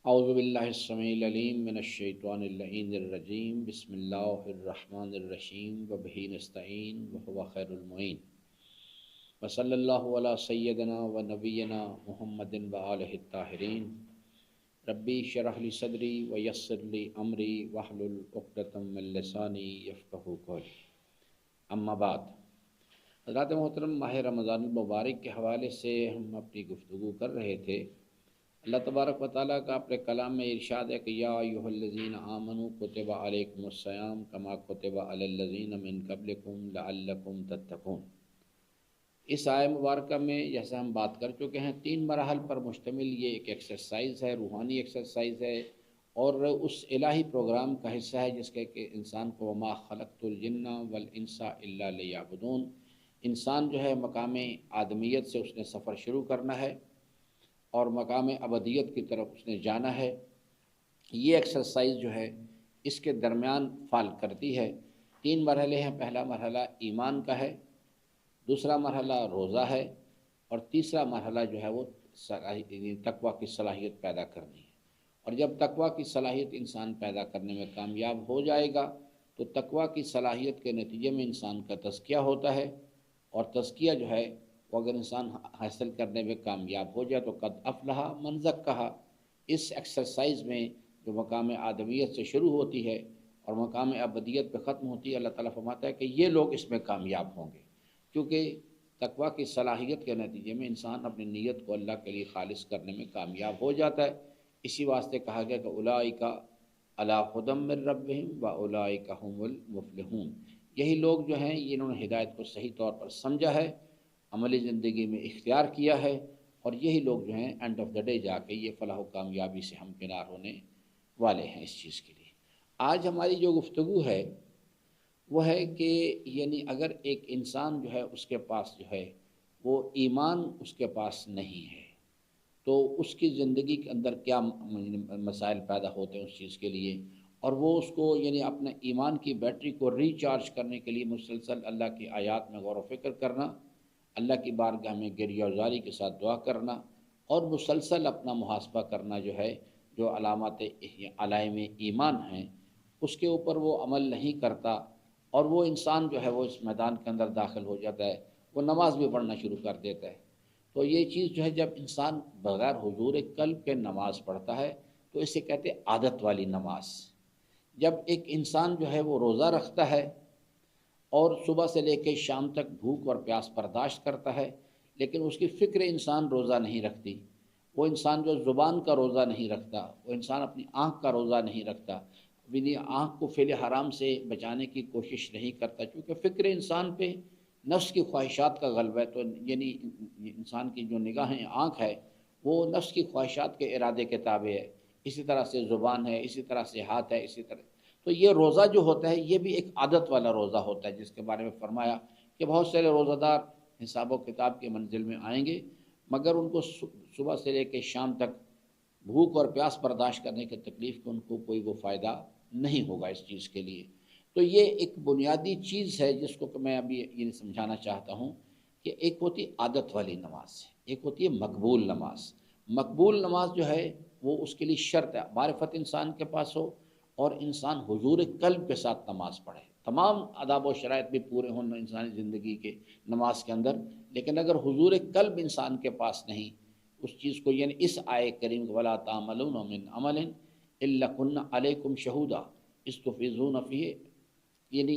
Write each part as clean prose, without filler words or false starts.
اعوذ باللہ السمیع العلیم من الشیطان اللعین الرجیم بسم اللہ الرحمن الرحیم وبہ نستعین وہو خیر المعین وصلی اللہ علی سیدنا و نبینا محمد وآلہ الطاہرین ربی شرح لی صدری ویسر لی امری واحلل عقدۃ من لسانی یفقہوا قولی اما بعد۔ حضرات محترم، ماہ رمضان المبارک کے حوالے سے ہم اپنی گفتگو کر رہے تھے۔ اللہ تبارک و تعالیٰ کا اپنے کلام میں ارشاد ہے کہ یا ایھا الذین آمنوا کتب علیکم الصیام کما کتب علی الذین من قبلکم لعلکم تتقون۔ اس آیہ مبارکہ میں جیسے ہم بات کر چکے ہیں 3 مراحل پر مشتمل یہ ایک ایکسرسائز ہے، روحانی ایکسرسائز ہے، اور اس الہی پروگرام کا حصہ ہے جس کے کہ انسان کو وما خلقت الجن والانس الا لیعبدون، انسان جو ہے مقام آدمیت سے اس نے سفر شروع کرنا ہے اور مقام ابدیت کی طرف اس نے جانا ہے۔ یہ ایکسرسائز جو ہے اس کے درمیان فال کرتی ہے۔ 3 مرحلے ہیں۔ پہلا مرحلہ ایمان کا ہے، دوسرا مرحلہ روزہ ہے، اور تیسرا مرحلہ جو ہے وہ تقویٰ کی صلاحیت پیدا کرنی ہے۔ اور جب تقویٰ کی صلاحیت انسان پیدا کرنے میں کامیاب ہو جائے گا تو تقویٰ کی صلاحیت کے نتیجے میں انسان کا تزکیہ ہوتا ہے، اور تزکیہ جو ہے وہ اگر انسان حاصل کرنے میں کامیاب ہو جائے تو قد افلح من زکاہا۔ اس ایکسرسائز میں جو مقام آدمیت سے شروع ہوتی ہے اور مقام ابدیت پہ ختم ہوتی ہے، اللہ تعالیٰ فرماتا ہے کہ یہ لوگ اس میں کامیاب ہوں گے، کیونکہ تقویٰ کی صلاحیت کے نتیجے میں انسان اپنی نیت کو اللہ کے لیے خالص کرنے میں کامیاب ہو جاتا ہے۔ اسی واسطے کہا گیا کہ اولئک علی ھدی من ربہم واولئک ھم المفلحون۔ یہی لوگ جو ہیں انہوں نے ہدایت کو صحیح طور پر سمجھا ہے، عملی زندگی میں اختیار کیا ہے، اور یہی لوگ جو ہیں اینڈ آف دا ڈے جا کے یہ فلاح و کامیابی سے ہمکنار ہونے والے ہیں اس چیز کے لیے۔ آج ہماری جو گفتگو ہے وہ ہے کہ یعنی اگر ایک انسان جو ہے اس کے پاس جو ہے وہ ایمان اس کے پاس نہیں ہے تو اس کی زندگی کے اندر کیا مسائل پیدا ہوتے ہیں اس چیز کے لیے، اور وہ اس کو یعنی اپنے ایمان کی بیٹری کو ریچارج کرنے کے لیے مسلسل اللہ کی آیات میں غور و فکر کرنا، اللہ کی بارگاہ میں گریہ وزاری کے ساتھ دعا کرنا، اور مسلسل اپنا محاسبہ کرنا جو ہے، جو علامات علائم ایمان ہیں اس کے اوپر وہ عمل نہیں کرتا، اور وہ انسان جو ہے وہ اس میدان کے اندر داخل ہو جاتا ہے، وہ نماز بھی پڑھنا شروع کر دیتا ہے۔ تو یہ چیز جو ہے جب انسان بغیر حضور قلب کے نماز پڑھتا ہے تو اسے کہتے ہیں عادت والی نماز۔ جب ایک انسان جو ہے وہ روزہ رکھتا ہے اور صبح سے لے کے شام تک بھوک اور پیاس برداشت کرتا ہے، لیکن اس کی فکر انسان روزہ نہیں رکھتی، وہ انسان جو زبان کا روزہ نہیں رکھتا، وہ انسان اپنی آنکھ کا روزہ نہیں رکھتا، یعنی آنکھ کو فعل حرام سے بچانے کی کوشش نہیں کرتا، کیونکہ فکر انسان پہ نفس کی خواہشات کا غلبہ ہے، تو یعنی انسان کی جو نگاہیں آنکھ ہے وہ نفس کی خواہشات کے ارادے کے تابع ہے، اسی طرح سے زبان ہے، اسی طرح سے ہاتھ ہے، اسی طرح۔ تو یہ روزہ جو ہوتا ہے یہ بھی ایک عادت والا روزہ ہوتا ہے، جس کے بارے میں فرمایا کہ بہت سارے روزہ دار حساب و کتاب کی منزل میں آئیں گے، مگر ان کو صبح سے لے کے شام تک بھوک اور پیاس برداشت کرنے کی تکلیف کو ان کو کوئی وہ فائدہ نہیں ہوگا اس چیز کے لیے۔ تو یہ ایک بنیادی چیز ہے جس کو کہ میں ابھی یہ سمجھانا چاہتا ہوں کہ ایک ہوتی عادت والی نماز، ایک ہوتی ہے مقبول نماز۔ مقبول نماز جو ہے وہ اس کے لیے شرط ہے معرفت انسان کے پاس ہو، اور انسان حضور قلب کے ساتھ نماز پڑھے، تمام آداب و شرائط بھی پورے ہوں انسانی زندگی کے نماز کے اندر، لیکن اگر حضور قلب انسان کے پاس نہیں اس چیز کو، یعنی اس آئے کریم وَلَا تَعْمَلُونَ مِنْ عَمَلٍ إِلَّا كُنَّا عَلَيْكُمْ شَهُودًا اِسْتُفِيضُونَ فِيهِ، یعنی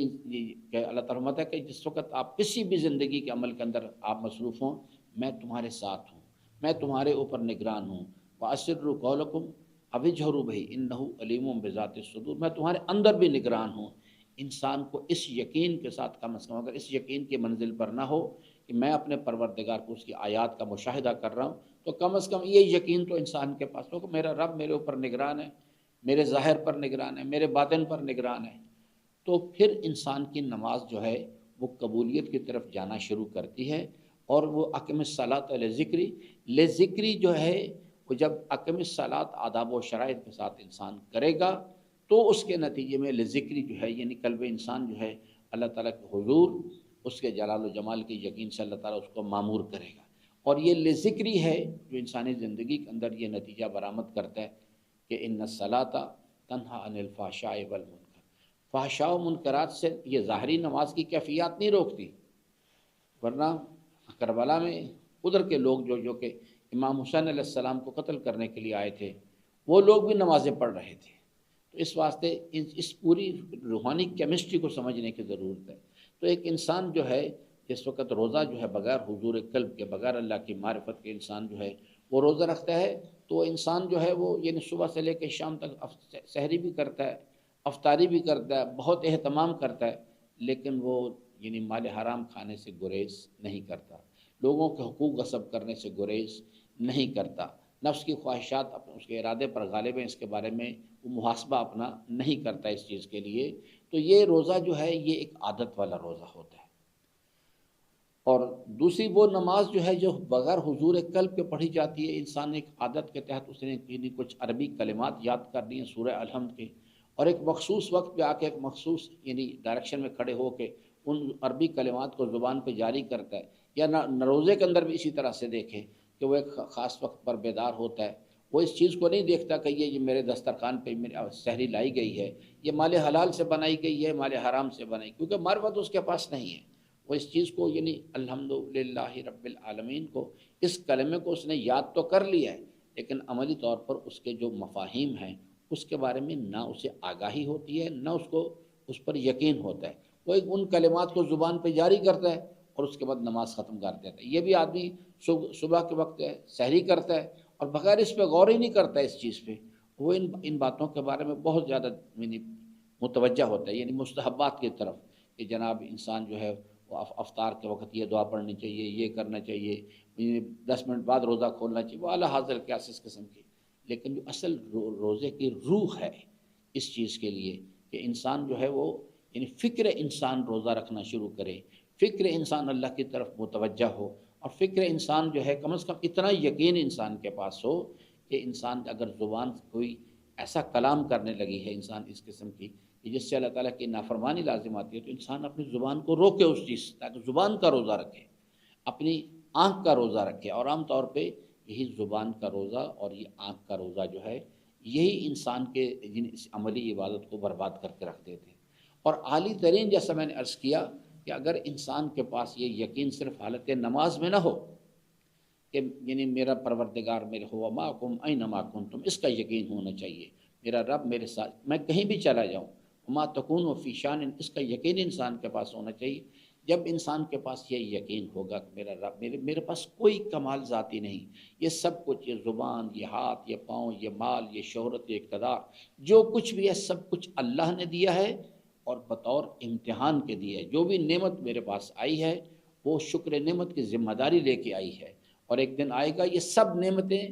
کہ اللہ تعالیٰ فرماتا ہے کہ جس وقت آپ کسی بھی زندگی کے عمل کے اندر آپ مصروف ہوں میں تمہارے ساتھ ہوں، میں تمہارے اوپر نگران ہوں۔ وَأَسِرُّوا قَوْلَكُمْ أَوِ اجْهَرُوا بِهِ إِنَّهُ عَلِيمٌ بِذَاتِ الصُّدُورِ، میں تمہارے اندر بھی نگران ہوں۔ انسان کو اس یقین کے ساتھ کم از کم اگر اس یقین کی منزل پر نہ ہو کہ میں اپنے پروردگار کو اس کی آیات کا مشاہدہ کر رہا ہوں، تو کم از کم یہ یقین تو انسان کے پاس ہو کہ میرا رب میرے اوپر نگران ہے، میرے ظاہر پر نگران ہے، میرے باطن پر نگران ہے، تو پھر انسان کی نماز جو ہے وہ قبولیت کی طرف جانا شروع کرتی ہے۔ اور وہ اقم الصلاۃ لذکری، لذکری جو ہے وہ جب اقم الصلاۃ آداب و شرائط کے ساتھ انسان کرے گا تو اس کے نتیجے میں لذکری جو ہے یعنی قلب انسان جو ہے اللہ تعالیٰ کے حضور، اس کے جلال و جمال کے یقین سے اللہ تعالیٰ اس کو معمور کرے گا۔ اور یہ لذکری ہے جو انسانی زندگی کے اندر یہ نتیجہ برآمد کرتا ہے کہ ان الصلاۃ تنہا عن الفحشاء والمنکر، فحشاء و منکرات سے یہ ظاہری نماز کی کیفیات نہیں روکتی، ورنہ کربلا میں ادھر کے لوگ جو کہ امام حسین علیہ السلام کو قتل کرنے کے لیے آئے تھے، وہ لوگ بھی نمازیں پڑھ رہے تھے۔ تو اس واسطے اس پوری روحانی کیمسٹری کو سمجھنے کی ضرورت ہے۔ تو ایک انسان جو ہے جس وقت روزہ جو ہے بغیر حضور قلب کے، بغیر اللہ کی معرفت کے انسان جو ہے وہ روزہ رکھتا ہے، تو وہ انسان جو ہے وہ یعنی صبح سے لے کے شام تک سحری بھی کرتا ہے، افطاری بھی کرتا ہے، بہت اہتمام کرتا ہے، لیکن وہ یعنی مال حرام کھانے سے گریز نہیں کرتا، لوگوں کے حقوق غصب کرنے سے گریز نہیں کرتا، نفس کی خواہشات اس کے ارادے پر غالب ہیں، اس کے بارے میں وہ محاسبہ اپنا نہیں کرتا اس چیز کے لیے۔ تو یہ روزہ جو ہے یہ ایک عادت والا روزہ ہوتا ہے۔ اور دوسری وہ نماز جو ہے جو بغیر حضور قلب کے پڑھی جاتی ہے، انسان ایک عادت کے تحت اس نے کچھ عربی کلمات یاد کر لی ہیں سورہ الحمد کے، اور ایک مخصوص وقت پہ آ کے ایک مخصوص یعنی ڈائریکشن میں کھڑے ہو کے ان عربی کلمات کو زبان پہ جاری کرتا ہے، یا نہ روزے کے اندر بھی اسی طرح سے دیکھیں کہ وہ ایک خاص وقت پر بیدار ہوتا ہے، وہ اس چیز کو نہیں دیکھتا کہ یہ میرے دسترخوان پہ میری سحری لائی گئی ہے، یہ مال حلال سے بنائی گئی ہے، مال حرام سے بنائی، کیونکہ معرفت اس کے پاس نہیں ہے۔ وہ اس چیز کو یعنی الحمدللہ رب العالمین کو، اس کلمے کو اس نے یاد تو کر لیا ہے، لیکن عملی طور پر اس کے جو مفاہیم ہیں اس کے بارے میں نہ اسے آگاہی ہوتی ہے، نہ اس کو اس پر یقین ہوتا ہے۔ وہ ان کلمات کو زبان پہ جاری کرتا ہے اور اس کے بعد نماز ختم کر دیتا ہے۔ یہ بھی آدمی صبح کے وقت سحری کرتا ہے اور بغیر اس پہ غور ہی نہیں کرتا اس چیز پہ، وہ ان باتوں کے بارے میں بہت زیادہ یعنی متوجہ ہوتا ہے، یعنی مستحبات کی طرف، کہ جناب انسان جو ہے وہ افطار کے وقت یہ دعا پڑھنی چاہیے، یہ کرنا چاہیے، 10 منٹ بعد روزہ کھولنا چاہیے، وہ اعلیٰ حاضر کیس اس قسم کی۔ لیکن جو اصل روزے کی روح ہے اس چیز کے لیے کہ انسان جو ہے وہ یعنی فکر انسان روزہ رکھنا شروع کرے، فکر انسان اللہ کی طرف متوجہ ہو، اور فکر انسان جو ہے کم از کم اتنا یقین انسان کے پاس ہو کہ انسان اگر زبان کوئی ایسا کلام کرنے لگی ہے انسان اس قسم کی کہ جس سے اللہ تعالیٰ کی نافرمانی لازم آتی ہے، تو انسان اپنی زبان کو روکے اس چیز سے، تاکہ زبان کا روزہ رکھے، اپنی آنکھ کا روزہ رکھے۔ اور عام طور پہ یہی زبان کا روزہ اور یہ آنکھ کا روزہ جو ہے یہی انسان کے اس عملی عبادت کو برباد کر کے رکھ دیتے ہیں۔ اور عالی ترین جیسا میں نے عرض کیا کہ اگر انسان کے پاس یہ یقین صرف حالت نماز میں نہ ہو کہ یعنی میرا پروردگار میرے ہوا معکم اینما کنتم، اس کا یقین ہونا چاہیے، میرا رب میرے ساتھ، میں کہیں بھی چلا جاؤں، وما تکون فی شان، اس کا یقین انسان کے پاس ہونا چاہیے۔ جب انسان کے پاس یہ یقین ہوگا کہ میرا رب میرے پاس کوئی کمال ذاتی نہیں، یہ سب کچھ، یہ زبان، یہ ہاتھ، یہ پاؤں، یہ مال، یہ شہرت، یہ اقتدار، جو کچھ بھی ہے سب کچھ اللہ نے دیا ہے اور بطور امتحان کے دیا ہے۔ جو بھی نعمت میرے پاس آئی ہے وہ شکر نعمت کی ذمہ داری لے کے آئی ہے، اور ایک دن آئے گا یہ سب نعمتیں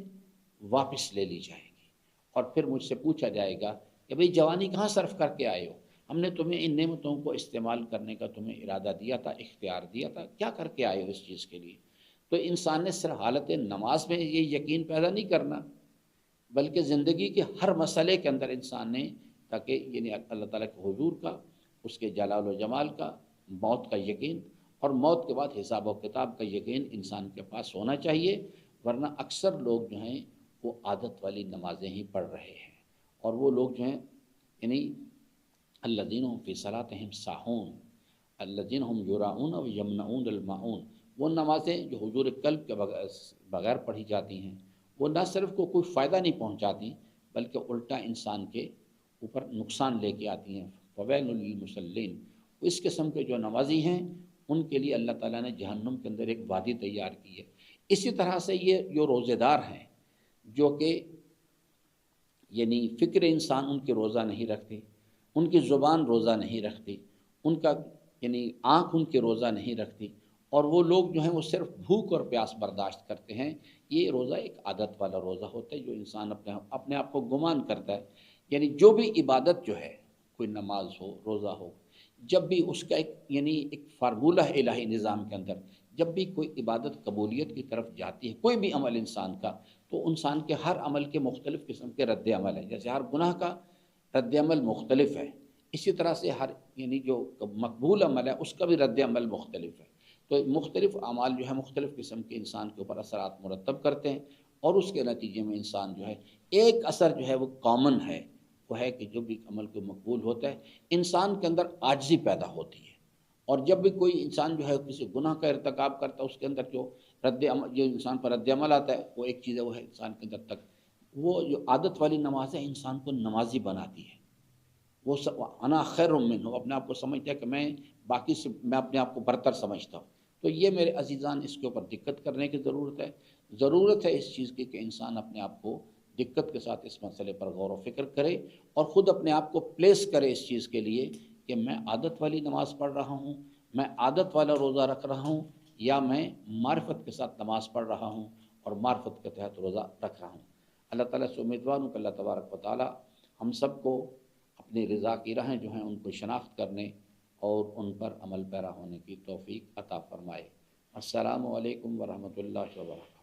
واپس لے لی جائیں گی، اور پھر مجھ سے پوچھا جائے گا کہ بھئی جوانی کہاں صرف کر کے آئے ہو؟ ہم نے تمہیں ان نعمتوں کو استعمال کرنے کا تمہیں ارادہ دیا تھا، اختیار دیا تھا، کیا کر کے آئے ہو اس چیز کے لیے؟ تو انسان نے صرف حالت نماز میں یہ یقین پیدا نہیں کرنا، بلکہ زندگی کے ہر مسئلے کے اندر انسان نے، تاکہ یعنی اللہ تعالیٰ کے حضور کا، اس کے جلال و جمال کا، موت کا یقین، اور موت کے بعد حساب و کتاب کا یقین انسان کے پاس ہونا چاہیے۔ ورنہ اکثر لوگ جو ہیں وہ عادت والی نمازیں ہی پڑھ رہے ہیں، اور وہ لوگ جو ہیں یعنی الذین هم فی صلاتہم ساہون الذین هم یراؤون ویمنعون الماعون، وہ نمازیں جو حضور قلب کے بغیر پڑھی جاتی ہیں وہ نہ صرف کو کوئی فائدہ نہیں پہنچاتی بلکہ الٹا انسان کے اوپر نقصان لے کے آتی ہیں۔ فویل للمصلین، اس قسم کے جو نمازی ہیں ان کے لیے اللہ تعالیٰ نے جہنم کے اندر ایک وادی تیار کی ہے۔ اسی طرح سے یہ جو روزے دار ہیں جو کہ یعنی فکر انسان ان کی روزہ نہیں رکھتی، ان کی زبان روزہ نہیں رکھتی، ان کا یعنی آنکھ ان کی روزہ نہیں رکھتی، اور وہ لوگ جو ہیں وہ صرف بھوک اور پیاس برداشت کرتے ہیں، یہ روزہ ایک عادت والا روزہ ہوتا ہے جو انسان اپنے آپ کو گمان کرتا ہے۔ یعنی جو بھی عبادت جو ہے، کوئی نماز ہو، روزہ ہو، جب بھی اس کا ایک فارمولہ ہے الہی نظام کے اندر، جب بھی کوئی عبادت قبولیت کی طرف جاتی ہے، کوئی بھی عمل انسان کا، تو انسان کے ہر عمل کے مختلف قسم کے رد عمل ہیں۔ جیسے ہر گناہ کا رد عمل مختلف ہے، اسی طرح سے ہر جو مقبول عمل ہے اس کا بھی رد عمل مختلف ہے۔ تو مختلف اعمال جو ہے مختلف قسم کے انسان کے اوپر اثرات مرتب کرتے ہیں، اور اس کے نتیجے میں انسان جو ہے ایک اثر جو ہے وہ کامن ہے، وہ ہے کہ جو بھی عمل کو مقبول ہوتا ہے انسان کے اندر عاجزی پیدا ہوتی ہے، اور جب بھی کوئی انسان جو ہے کسی گناہ کا ارتکاب کرتا ہے اس کے اندر جو جو انسان پر رد عمل آتا ہے وہ ایک چیز ہے، وہ ہے انسان کے اندر تک وہ جو عادت والی نماز ہے انسان کو نمازی بناتی ہے، وہ انا خیر منہ ہو، اپنے آپ کو سمجھتا ہے کہ میں باقی سے میں اپنے آپ کو برتر سمجھتا ہوں۔ تو یہ میرے عزیزان اس کے اوپر دقت کرنے کی ضرورت ہے اس چیز کی کہ انسان اپنے آپ کو دقت کے ساتھ اس مسئلے پر غور و فکر کرے اور خود اپنے آپ کو پلیس کرے اس چیز کے لیے کہ میں عادت والی نماز پڑھ رہا ہوں، میں عادت والا روزہ رکھ رہا ہوں، یا میں معرفت کے ساتھ نماز پڑھ رہا ہوں اور معرفت کے تحت روزہ رکھ رہا ہوں۔ اللہ تعالیٰ سے امیدوار ہوں کہ اللہ تبارک و تعالیٰ ہم سب کو اپنی رضا کی راہیں جو ہیں ان کو شناخت کرنے اور ان پر عمل پیرا ہونے کی توفیق عطا فرمائے۔ السلام علیکم ورحمۃ اللہ وبرکاتہ۔